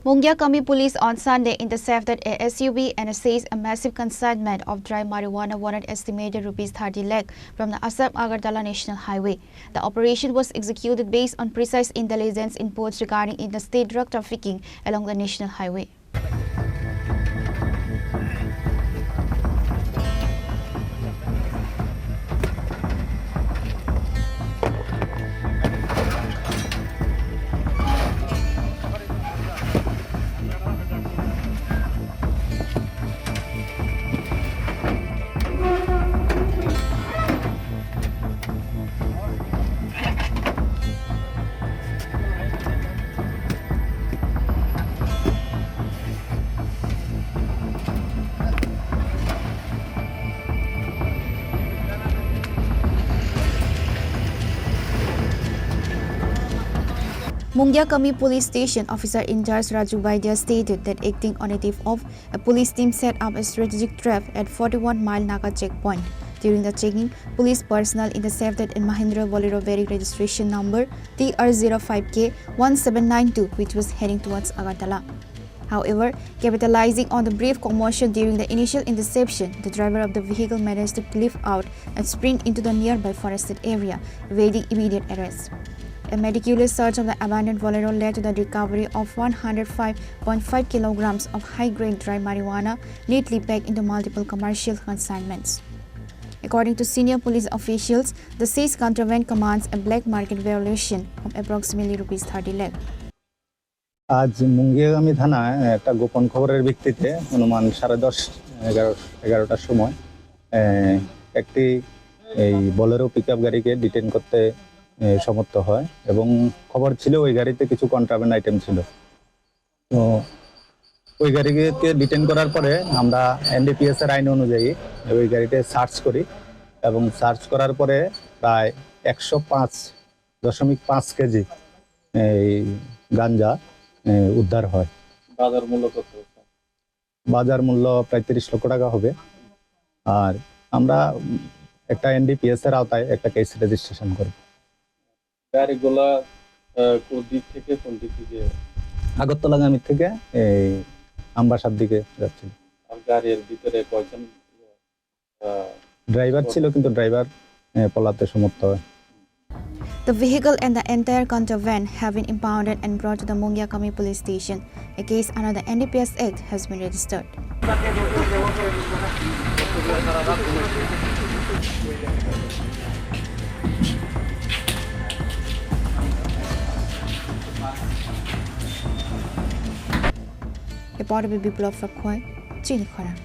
Mungiakami police on Sunday intercepted a SUV and seized a massive consignment of dry marijuana worth estimated ₹30 lakh from the Assam-Agartala National Highway. The operation was executed based on precise intelligence inputs regarding interstate drug trafficking along the national highway. Mungiakami police station officer in charge Raju Vaidya stated that acting on a tip of, a police team set up a strategic trap at 41-mile Naka checkpoint. During the checking, police personnel intercepted a Mahindra Bolero Very registration number TR05K1792 which was heading towards Agartala. However, capitalizing on the brief commotion during the initial interception, the driver of the vehicle managed to cliff out and sprint into the nearby forested area, evading immediate arrest. A meticulous search of the abandoned Bolero led to the recovery of 105.5 kilograms of high-grade dry marijuana neatly packed into multiple commercial consignments. According to senior police officials, the seized contraband commands a black market valuation of approximately ₹30 lakh. আজ মুঙ্গিয়াগামী থানায় একটা গোপন খবরের ভিত্তিতে অনুমান 10:30-11টার সময় একটি এই বোলেরো পিকআপ গাড়িকে ডিটেইন করতে সমর্থ হয় এবং খবর ছিল ওই গাড়িতে কিছু কন্ট্রাব্যান্ড আইটেম ছিল। তো ওই গাড়িকে ডিটেইন করার পরে আমরা এনডিপিএস এর আইন অনুযায়ী ওই গাড়িতে সার্চ করি এবং সার্চ করার পরে প্রায় 105.5 কেজি এই গাঁজা উদ্ধার হয়। বাজার মূল্য কত? বাজার মূল্য প্রায় 30 লক্ষ টাকা হবে। আর আমরা একটা এনডিপিএস এর আওতায় একটা কেস রেজিস্ট্রেশন করব। গাড়িগুলা কোন দিক থেকে আগরতলাগামী থেকে এই আমবাসার দিকে যাচ্ছিল। আর গাড়ির ভিতরে কয়জন ড্রাইভার ছিল, কিন্তু ড্রাইভার পলাতে সমর্থ হয়। The vehicle and the entire contraband have been impounded and brought to the Mungiakami police station. A case under the NDPS Act has been registered. Reported by Biplov from Chini, Khorang.